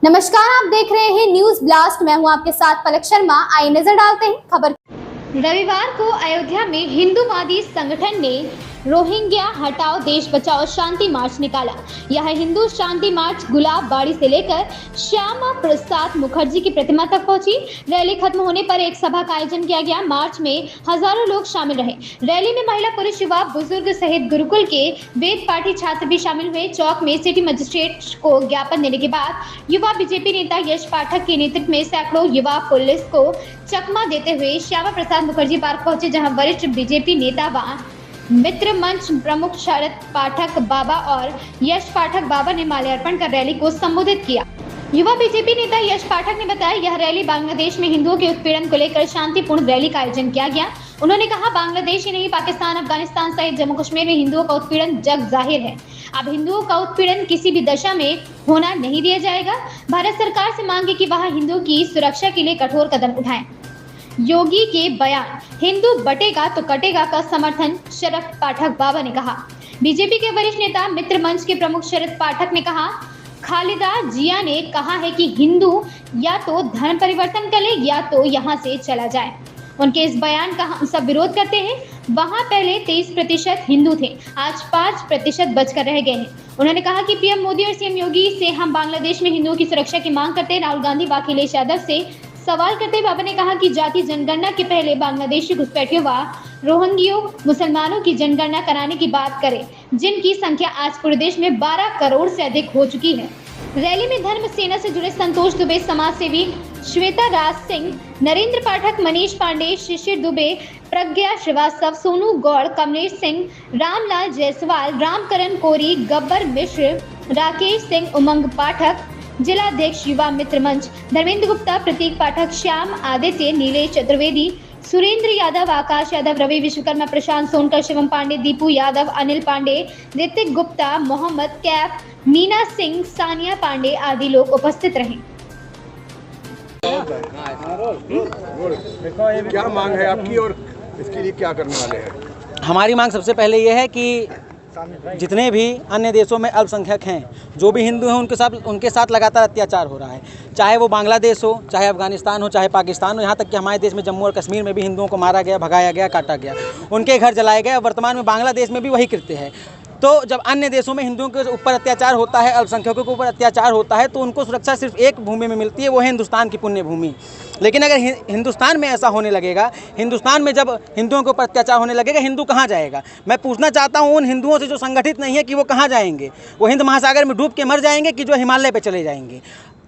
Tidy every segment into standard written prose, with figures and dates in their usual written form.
नमस्कार, आप देख रहे हैं न्यूज ब्लास्ट। मैं हूं आपके साथ पलक शर्मा। आइए नजर डालते हैं खबर। रविवार को अयोध्या में हिंदूवादी संगठन ने रोहिंग्या हटाओ देश बचाओ शांति मार्च निकाला। यह हिंदू शांति मार्च गुलाब बाड़ी से लेकर श्यामा प्रसाद मुखर्जी की प्रतिमा तक पहुंची। रैली खत्म होने पर एक सभा का आयोजन किया गया। मार्च में हजारों लोग शामिल रहे। रैली में महिला, पुरुष, युवा, बुजुर्ग सहित गुरुकुल के वेद पाठी छात्र भी शामिल हुए। चौक में सिटी मजिस्ट्रेट को ज्ञापन देने के बाद युवा बीजेपी नेता यश पाठक के नेतृत्व में सैकड़ों युवा पुलिस को चकमा देते हुए श्यामा प्रसाद मुखर्जी पार्क पहुंचे, जहां वरिष्ठ बीजेपी नेता व मित्र मंच प्रमुख शरद पाठक बाबा और यश पाठक बाबा ने माल्यार्पण कर रैली को संबोधित किया। युवा बीजेपी नेता यश पाठक ने बताया, यह रैली बांग्लादेश में हिंदुओं के उत्पीड़न को लेकर शांतिपूर्ण रैली का आयोजन किया गया। उन्होंने कहा, बांग्लादेश ही नहीं, पाकिस्तान, अफगानिस्तान सहित जम्मू कश्मीर में हिंदुओं का उत्पीड़न जग जाहिर है। अब हिंदुओं का उत्पीड़न किसी भी दशा में होना नहीं दिया जाएगा। भारत सरकार से मांगे कि वह हिंदुओं की सुरक्षा के लिए कठोर कदम उठाएं। योगी के बयान हिंदू बटेगा तो कटेगा का समर्थन शरद पाठक बाबा ने कहा। बीजेपी के वरिष्ठ नेता मित्र मंच के प्रमुख शरद पाठक ने कहा, खालिदा जिया ने कहा है कि हिंदू या तो धर्म परिवर्तन करे या तो यहाँ से चला जाए। उनके इस बयान का हम सब विरोध करते हैं। वहाँ पहले 23% हिंदू थे, आज 5% बचकर रह गए हैं। उन्होंने कहा कि पीएम मोदी और सीएम योगी से हम बांग्लादेश में हिंदुओं की सुरक्षा की मांग करते हैं। राहुल गांधी व अखिलेश यादव से सवाल करते बाबा ने कहा कि जाति जनगणना के पहले बांग्लादेशी घुसपैठियों व रोहिंग्यों मुसलमानों की जनगणना कराने की बात करें, जिनकी संख्या आज पूरे देश में 12 करोड़ से अधिक हो चुकी है। रैली में धर्म सेना से जुड़े संतोष दुबे, समाज सेवी श्वेता राज सिंह, नरेंद्र पाठक, मनीष पांडे, शिशिर दुबे, प्रज्ञा श्रीवास्तव, सोनू गौड़, कमलेश सिंह, रामलाल जायसवाल, रामकरण कोरी, गब्बर मिश्र, राकेश सिंह, उमंग पाठक, जिलाध्यक्ष युवा मित्र मंच, धर्मेंद्र गुप्ता, प्रतीक पाठक, श्याम आदित्य, नीलेश चतुर्वेदी, सुरेंद्र यादव, आकाश यादव, रवि विश्वकर्मा, प्रशांत सोनकर, शिवम पांडे, दीपू यादव, अनिल पांडे, ऋतिक गुप्ता, मोहम्मद कैफ, मीना सिंह, सानिया पांडे आदि लोग उपस्थित रहे। क्या मांग है आपकी और इसके लिए क्या करने वाले हैं? हमारी मांग सबसे पहले ये है कि जितने भी अन्य देशों में अल्पसंख्यक हैं, जो भी हिंदू हैं, उनके साथ लगातार अत्याचार हो रहा है। चाहे वो बांग्लादेश हो, चाहे अफगानिस्तान हो, चाहे पाकिस्तान हो, यहाँ तक कि हमारे देश में जम्मू और कश्मीर में भी हिंदुओं को मारा गया, भगाया गया, काटा गया, उनके घर जलाए गए। वर्तमान में बांग्लादेश में भी वही कृत्य है। तो जब अन्य देशों में हिंदुओं के ऊपर अत्याचार होता है, अल्पसंख्यकों के ऊपर अत्याचार होता है, तो उनको सुरक्षा सिर्फ एक भूमि में मिलती है, वो है हिंदुस्तान की पुण्य भूमि। लेकिन अगर हिंदुस्तान में ऐसा होने लगेगा, हिंदुस्तान में जब हिंदुओं के ऊपर अत्याचार होने लगेगा, हिंदू कहाँ जाएगा? मैं पूछना चाहता हूँ उन हिंदुओं से जो संगठित नहीं है कि वो कहाँ जाएंगे? वो हिंद महासागर में डूब के मर जाएंगे कि जो हिमालय पे चले जाएंगे?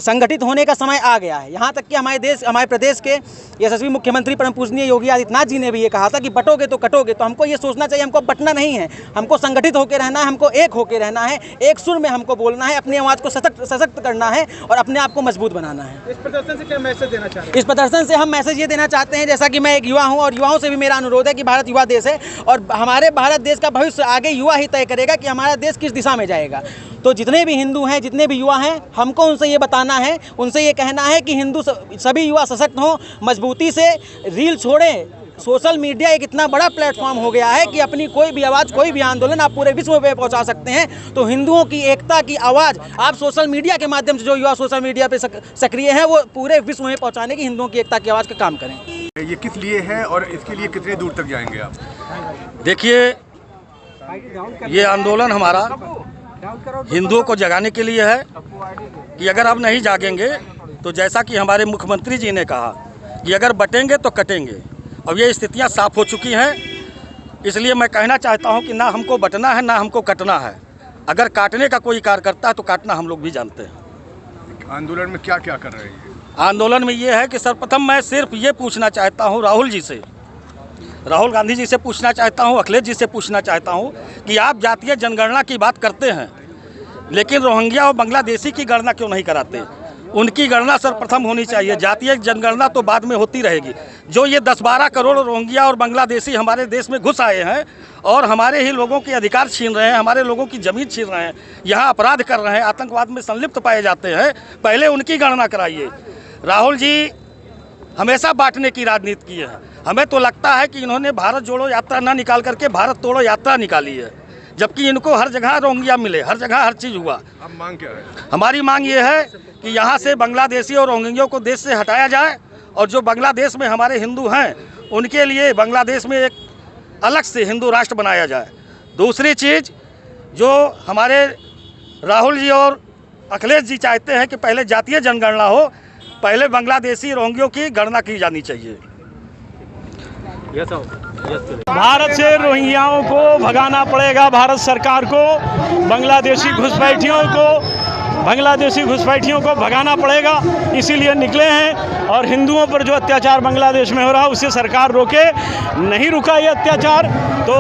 संगठित होने का समय आ गया है। यहाँ तक कि हमारे प्रदेश के यशस्वी मुख्यमंत्री परम पूजनीय योगी आदित्यनाथ जी ने भी ये कहा था कि बटोगे तो कटोगे। तो हमको ये सोचना चाहिए, हमको बटना नहीं है, हमको संगठित होकर रहना है, हमको एक होकर रहना है, एक सुर में हमको बोलना है, अपनी आवाज़ को सशक्त करना है और अपने आप को मजबूत बनाना है। इस प्रदर्शन से क्या मैसेज देना चाह रहे हैं? इस प्रदर्शन से हम मैसेज ये देना चाहते हैं, जैसा कि मैं एक युवा हूँ और युवाओं से भी मेरा अनुरोध है कि भारत युवा देश है और हमारे भारत देश का भविष्य आगे युवा ही तय करेगा कि हमारा देश किस दिशा में जाएगा। तो जितने भी हिंदू हैं, जितने भी युवा हैं, हमको उनसे ये बताना है, उनसे ये कहना है कि हिंदू सभी युवा सशक्त हों, मजबूती से रील छोड़ें। सोशल मीडिया एक इतना बड़ा प्लेटफॉर्म हो गया है कि अपनी कोई भी आवाज़, कोई भी आंदोलन आप पूरे विश्व में पहुंचा सकते हैं। तो हिंदुओं की एकता की आवाज़ आप सोशल मीडिया के माध्यम से, जो युवा सोशल मीडिया पे सक्रिय हैं, वो पूरे विश्व में पहुंचाने की हिंदुओं की एकता की आवाज़ का काम करें। ये किस लिए है और इसके लिए कितनी दूर तक जाएंगे आप? देखिए, ये आंदोलन हमारा हिंदुओं को जगाने के लिए है कि अगर आप नहीं जागेंगे तो जैसा कि हमारे मुख्यमंत्री जी ने कहा कि अगर बटेंगे तो कटेंगे। अब ये स्थितियां साफ हो चुकी हैं, इसलिए मैं कहना चाहता हूं कि ना हमको बटना है, ना हमको कटना है। अगर काटने का कोई कार्य करता है तो काटना हम लोग भी जानते हैं। आंदोलन में क्या क्या कर रहे हैं? आंदोलन में ये है कि सर्वप्रथम मैं सिर्फ ये पूछना चाहता हूँ राहुल जी से, राहुल गांधी जी से पूछना चाहता हूँ, अखिलेश जी से पूछना चाहता हूँ कि आप जातीय जनगणना की बात करते हैं, लेकिन रोहिंग्या और बांग्लादेशी की गणना क्यों नहीं कराते? उनकी गणना सर्वप्रथम होनी चाहिए। जातीय जनगणना तो बाद में होती रहेगी। जो ये 10-12 करोड़ रोहिंग्या और बांग्लादेशी हमारे देश में घुस आए हैं और हमारे ही लोगों के अधिकार छीन रहे हैं, हमारे लोगों की ज़मीन छीन रहे हैं, यहाँ अपराध कर रहे हैं, आतंकवाद में संलिप्त पाए जाते हैं, पहले उनकी गणना कराइए। राहुल जी हमेशा बांटने की राजनीति की है। हमें तो लगता है कि इन्होंने भारत जोड़ो यात्रा ना निकाल करके भारत तोड़ो यात्रा निकाली है। जबकि इनको हर जगह रोहिंग्या मिले, हर जगह हर चीज़ हुआ। अब मांग क्या है? हमारी मांग ये है कि यहाँ से बांग्लादेशी और रोहिंग्यों को देश से हटाया जाए और जो बांग्लादेश में हमारे हिंदू हैं उनके लिए बांग्लादेश में एक अलग से हिंदू राष्ट्र बनाया जाए। दूसरी चीज़ जो हमारे राहुल जी और अखिलेश जी चाहते हैं कि पहले जातीय जनगणना हो, पहले बांग्लादेशी रोहिंग्यों की गणना की जानी चाहिए। भारत से रोहिंग्याओं को भगाना पड़ेगा, भारत सरकार को बांग्लादेशी घुसपैठियों को भगाना पड़ेगा। इसीलिए निकले हैं और हिंदुओं पर जो अत्याचार बांग्लादेश में हो रहा है उससे सरकार रोके। नहीं रुका ये अत्याचार तो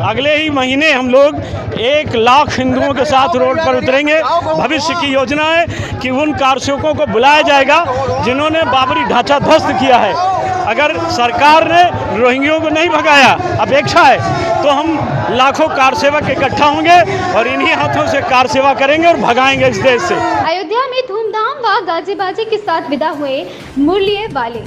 अगले ही महीने हम लोग 1 लाख हिंदुओं के साथ रोड पर उतरेंगे। भविष्य की योजना है कि उन कारसेवकों को बुलाया जाएगा जिन्होंने बाबरी ढांचा ध्वस्त किया है। अगर सरकार ने रोहिंग्यों को नहीं भगाया, अपेक्षा है, तो हम लाखों कारसेवक इकट्ठा होंगे और इन्हीं हाथों से कार सेवा करेंगे और भगाएंगे इस देश से। अयोध्या में धूमधाम व गाजे बाजे के साथ विदा हुए मुरलिये वाले।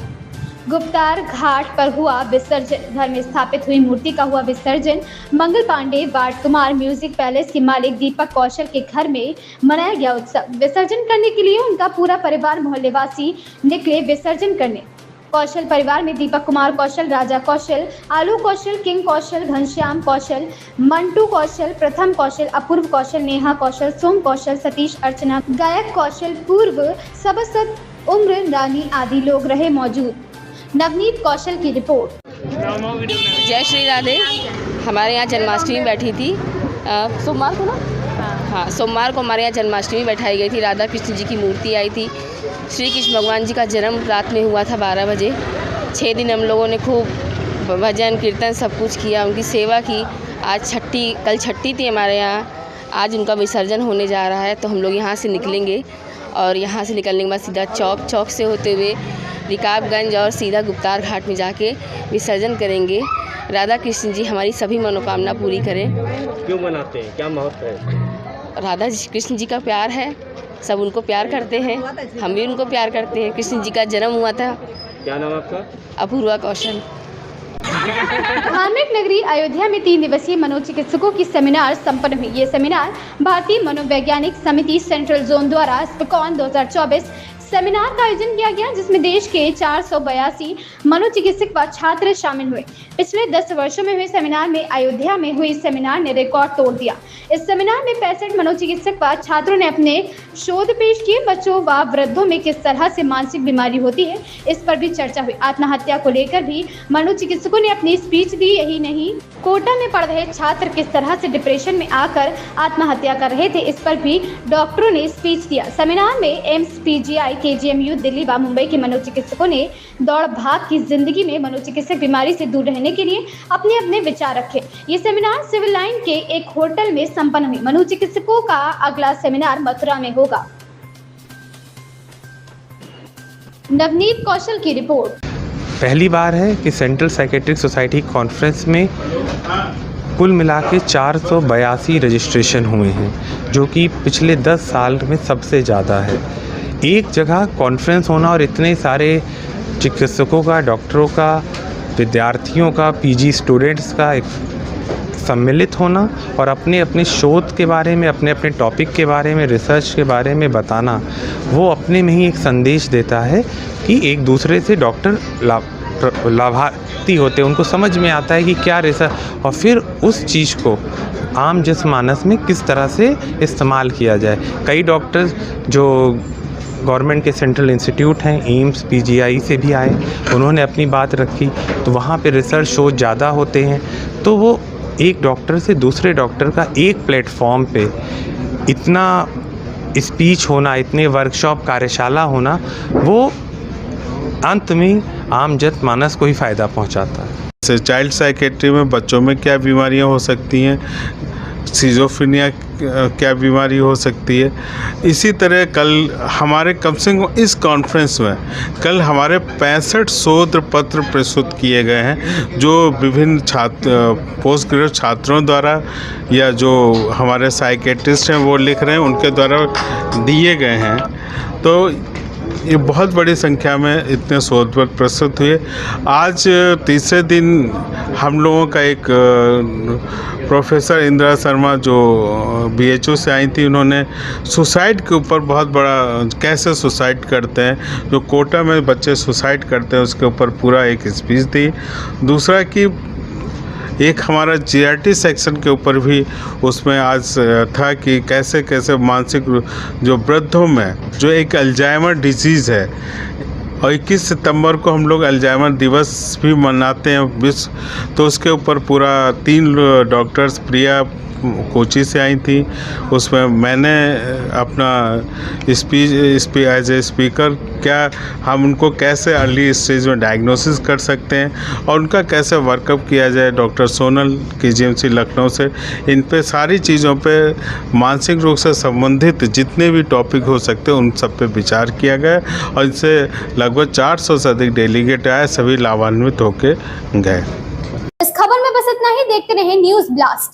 गुप्तार घाट पर हुआ विसर्जन। घर में स्थापित हुई मूर्ति का हुआ विसर्जन। Mangal Pandey ward Kumar music palace के मालिक दीपक कौशल के घर में मनाया गया उत्सव। विसर्जन करने के लिए उनका पूरा परिवार मोहल्लेवासी निकले विसर्जन करने। कौशल परिवार में दीपक कुमार कौशल, राजा कौशल, आलू कौशल, किंग कौशल, घनश्याम कौशल, मंटू कौशल, प्रथम कौशल, अपूर्व कौशल, नेहा कौशल, सोम कौशल, सतीश, अर्चना, गायक कौशल, पूर्व सभासद उम्र रानी आदि लोग रहे मौजूद। नवनीत कौशल की रिपोर्ट। जय श्री राधे। हमारे यहाँ जन्माष्टमी बैठी थी सोमवार को ना, हाँ सोमवार को हमारे यहाँ जन्माष्टमी बैठाई गई थी। राधा कृष्ण जी की मूर्ति आई थी। श्री कृष्ण भगवान जी का जन्म रात में हुआ था 12 बजे। 6 दिन हम लोगों ने खूब भजन कीर्तन सब कुछ किया, उनकी सेवा की। आज कल छठी थी हमारे यहाँ, आज उनका विसर्जन होने जा रहा है। तो हम लोग यहाँ से निकलेंगे और यहाँ से निकलने के बाद सीधा चौक से होते हुए रिकाबगंज और सीधा गुप्तार घाट में जाके विसर्जन करेंगे। राधा कृष्ण जी हमारी सभी मनोकामना पूरी करें। क्यों मनाते हैं, क्या महत्व है? राधा कृष्ण जी का प्यार है, सब उनको प्यार करते हैं, हम भी उनको प्यार करते हैं। कृष्ण जी का जन्म हुआ था। क्या नाम आपका? अपूर्वा कौशल। धार्मिक नगरी अयोध्या में 3 दिवसीय मनोचिकित्सकों की सेमिनार संपन्न हुई। ये सेमिनार भारतीय मनोवैज्ञानिक समिति सेंट्रल जोन द्वारा स्पिकॉन 2024 सेमिनार का आयोजन किया गया, जिसमें देश के 482 मनोचिकित्सक व छात्र शामिल हुए। पिछले 10 वर्षों में हुए सेमिनार में अयोध्या में हुई सेमिनार ने रिकॉर्ड तोड़ दिया। इस सेमिनार में 65 मनोचिकित्सक व छात्रों ने अपने शोध पेश किए। बच्चों व वृद्धों में किस तरह से मानसिक बीमारी होती है, इस पर भी चर्चा हुई। आत्महत्या को लेकर भी मनोचिकित्सकों ने अपनी स्पीच दी। यही नहीं, कोटा में पढ़ रहे छात्र किस तरह से डिप्रेशन में आकर आत्महत्या कर रहे थे, इस पर भी डॉक्टरों ने स्पीच दिया। सेमिनार में एम्स, पीजीआई, केजीएमयू, दिल्ली व मुंबई के मनोचिकित्सकों ने दौड़ भाग की जिंदगी में मनोचिकित्सक बीमारी से दूर रहने के लिए अपने अपने विचार रखे। ये सेमिनार सिविल लाइन के एक होटल में संपन्न हुई। मनोचिकित्सकों का अगला सेमिनार मथुरा में होगा। नवनीत कौशल की रिपोर्ट। पहली बार है कि सेंट्रल साइकेट्रिक सोसाइटी कॉन्फ्रेंस में कुल मिला के 482 रजिस्ट्रेशन हुए हैं, जो कि पिछले 10 साल में सबसे ज़्यादा है। एक जगह कॉन्फ्रेंस होना और इतने सारे चिकित्सकों का, डॉक्टरों का, विद्यार्थियों का, पीजी स्टूडेंट्स का एक सम्मिलित होना और अपने अपने शोध के बारे में, अपने अपने टॉपिक के बारे में, रिसर्च के बारे में बताना, वो अपने में ही एक संदेश देता है कि एक दूसरे से डॉक्टर लाभार्थी होते हैं, उनको समझ में आता है कि क्या रिसर्च और फिर उस चीज़ को आम जनमानस में किस तरह से इस्तेमाल किया जाए। कई डॉक्टर्स जो गवर्नमेंट के सेंट्रल इंस्टीट्यूट हैं, एम्स, पीजीआई से भी आए, उन्होंने अपनी बात रखी। तो वहाँ पे रिसर्च शो ज़्यादा होते हैं, तो वो एक डॉक्टर से दूसरे डॉक्टर का एक प्लेटफॉर्म पे इतना स्पीच होना, इतने वर्कशॉप, कार्यशाला होना, वो अंत में आम जनमानस को ही फ़ायदा पहुँचाता है। चाइल्ड साइकेट्री में बच्चों में क्या बीमारियां हो सकती हैं, सिजोफ्रेनिया क्या बीमारी हो सकती है। इसी तरह कल हमारे कम से कम इस कॉन्फ्रेंस में कल हमारे 65 शोध पत्र प्रस्तुत किए गए हैं, जो विभिन्न पोस्ट ग्रेजुएट छात्रों द्वारा या जो हमारे साइकेट्रिस्ट हैं वो लिख रहे हैं, उनके द्वारा दिए गए हैं। तो ये बहुत बड़ी संख्या में इतने शोधपत्र प्रस्तुत हुए। आज तीसरे दिन हम लोगों का एक प्रोफेसर इंदिरा शर्मा जो BHU से आई थी, उन्होंने सुसाइड के ऊपर बहुत बड़ा, कैसे सुसाइड करते हैं, जो कोटा में बच्चे सुसाइड करते हैं, उसके ऊपर पूरा एक स्पीच दी। दूसरा कि एक हमारा GRT सेक्शन के ऊपर भी उसमें आज था कि कैसे कैसे मानसिक जो वृद्धों में जो एक अल्जाइमर डिजीज़ है, और 21 सितंबर को हम लोग अल्जाइमर दिवस भी मनाते हैं विश्व, तो उसके ऊपर पूरा 3 डॉक्टर्स, प्रिया कोची से आई थी, उसमें मैंने अपना स्पीच एज ए स्पीकर, क्या हम उनको कैसे अर्ली स्टेज में डायग्नोसिस कर सकते हैं और उनका कैसे वर्कअप किया जाए, डॉक्टर सोनल KGMC लखनऊ से, इन पे सारी चीज़ों पे मानसिक रोग से संबंधित जितने भी टॉपिक हो सकते हैं उन सब पे विचार किया गया, और इनसे लगभग 400 से अधिक डेलीगेट आए, सभी लाभान्वित होके गए। इस खबर में बस इतना ही। देखते रहें न्यूज़ ब्लास्ट।